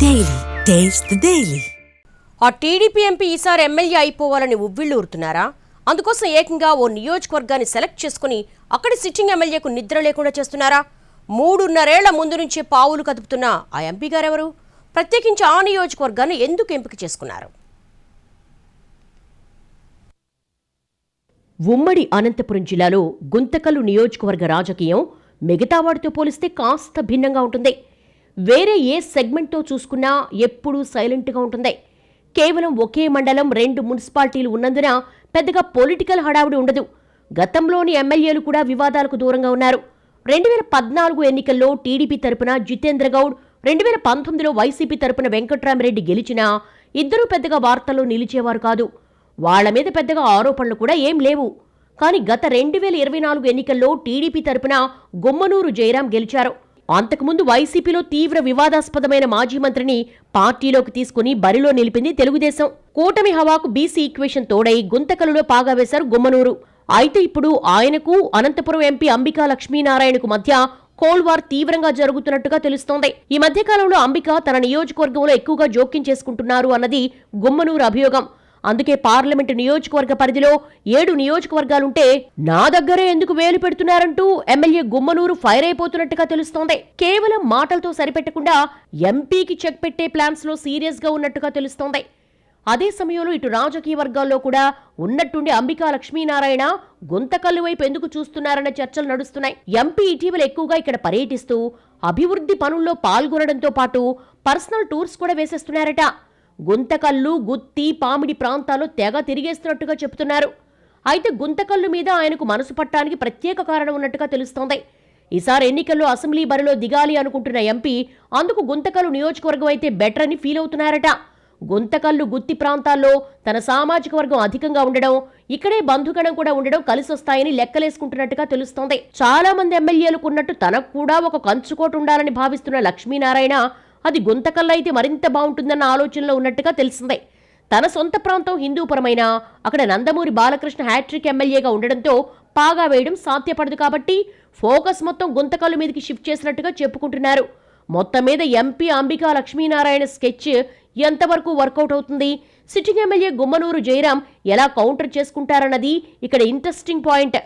Daily taste the daily. ఆ TDP MP ఈసారి MLA అయిపోవాలని ఉవ్విళ్లూరుతున్నారా? అందుకోసం ఏకంగా ఓ నియోజకవర్గాన్ని సెలెక్ట్ చేసుకుని అక్కడి సిట్టింగ్ ఎమ్మెల్యేకు నిద్ర లేకుండా చేస్తున్నారా? 3.5 ముందు నుంచే పావులు కదుపుతున్న ఆ ఎంపీ గారెవరు? ప్రత్యేకించి ఆ నియోజకవర్గాన్ని ఎందుకు ఎంపిక చేసుకున్నారు? ఉమ్మడి అనంతపురం జిల్లాలో గుంతకల్లు నియోజకవర్గ రాజకీయం మిగతా వాటితో పోలిస్తే కాస్త భిన్నంగా ఉంటుంది. వేరే ఏ సెగ్మెంట్తో చూసుకున్నా ఎప్పుడూ సైలెంట్గా ఉంటుంది. కేవలం ఒకే మండలం 2 మున్సిపాలిటీలు ఉన్నందున పెద్దగా పొలిటికల్ హడావుడి ఉండదు. గతంలోని ఎమ్మెల్యేలు కూడా వివాదాలకు దూరంగా ఉన్నారు. 2014 ఎన్నికల్లో టీడీపీ తరపున జితేంద్ర గౌడ్, 2019లో వైసీపీ తరపున వెంకట్రామరెడ్డి గెలిచినా ఇద్దరూ పెద్దగా వార్తల్లో నిలిచేవారు కాదు. వాళ్ల మీద పెద్దగా ఆరోపణలు కూడా ఏం లేవు. కానీ గత 2024 ఎన్నికల్లో టీడీపీ తరపున గుమ్మనూరు జయరాం గెలిచారు. అంతకుముందు వైసీపీలో తీవ్ర వివాదాస్పదమైన మాజీ మంత్రిని పార్టీలోకి తీసుకుని బరిలో నిలిపింది తెలుగుదేశం. కూటమి హవాకు బీసీ ఈక్వేషన్ తోడై గుంతకలులో పాగా వేశారు గుమ్మనూరు. అయితే ఇప్పుడు ఆయనకు అనంతపురం ఎంపీ అంబికా లక్ష్మీనారాయణకు మధ్య కోల్డ్ వార్ తీవ్రంగా జరుగుతున్నట్టుగా తెలుస్తోంది. ఈ మధ్యకాలంలో అంబిక తన నియోజకవర్గంలో ఎక్కువగా జోక్యం చేసుకుంటున్నారు అన్నది గుమ్మనూరు అభియోగం. అందుకే పార్లమెంటు నియోజకవర్గ పరిధిలో 7 నియోజకవర్గాలుంటే నా దగ్గరే ఎందుకు వేలు పెడుతున్నారంటూ ఎమ్మెల్యే గుమ్మనూరు ఫైర్ అయిపోతున్నట్టుగా తెలుస్తోంది. కేవలం మాటలతో సరిపెట్టకుండా ఎంపీకి చెక్ పెట్టే ప్లాన్స్ లో సీరియస్ గా ఉన్నట్టుగా తెలుస్తోంది. అదే సమయంలో ఇటు రాజకీయ వర్గాల్లో కూడా ఉన్నట్టుండి అంబికా లక్ష్మీనారాయణ గుంతకల్లు వైపు ఎందుకు చూస్తున్నారన్న చర్చలు నడుస్తున్నాయి. ఎంపీ ఇటీవల ఎక్కువగా ఇక్కడ పర్యటిస్తూ అభివృద్ధి పనుల్లో పాల్గొనడంతో పాటు పర్సనల్ టూర్స్ కూడా వేసేస్తున్నారట. గుంతకల్లు, గుత్తి, పామిడి ప్రాంతాల్లో తెగ తిరిగేస్తున్నట్టుగా చెబుతున్నారు. అయితే గుంతకల్లు మీద ఆయనకు మనసు పట్టడానికి ప్రత్యేక కారణం ఉన్నట్టుగా తెలుస్తోంది. ఈసారి ఎన్నికల్లో అసెంబ్లీ బరిలో దిగాలి అనుకుంటున్న ఎంపీ అందుకు గుంతకల్లు నియోజకవర్గం అయితే బెటర్ అని ఫీల్ అవుతున్నారట. గుంతకల్లు, గుత్తి ప్రాంతాల్లో తన సామాజిక వర్గం అధికంగా ఉండడం, ఇక్కడే బంధుగణం కూడా ఉండడం కలిసొస్తాయని లెక్కలేసుకుంటున్నట్టుగా తెలుస్తోంది. చాలా మంది ఎమ్మెల్యేలకు ఉన్నట్టు తనకు కూడా ఒక కంచుకోట ఉండాలని భావిస్తున్న లక్ష్మీనారాయణ అది గుంతకల్లు అయితే మరింత బాగుంటుందన్న ఆలోచనలో ఉన్నట్టుగా తెలిసిందే. తన సొంత ప్రాంతం హిందూపురమైన అక్కడ నందమూరి బాలకృష్ణ హ్యాట్రిక్ ఎమ్మెల్యేగా ఉండడంతో పాగా వేయడం సాధ్యపడదు కాబట్టి ఫోకస్ మొత్తం గుంతకల్లు మీదకి షిఫ్ట్ చేసినట్టుగా చెప్పుకుంటున్నారు. మొత్తం మీద ఎంపీ అంబికా లక్ష్మీనారాయణ స్కెచ్ ఎంతవరకు వర్కౌట్ అవుతుంది, సిట్టింగ్ ఎమ్మెల్యే గుమ్మనూరు జయరాం ఎలా కౌంటర్ చేసుకుంటారన్నది ఇక్కడ ఇంట్రెస్టింగ్ పాయింట్.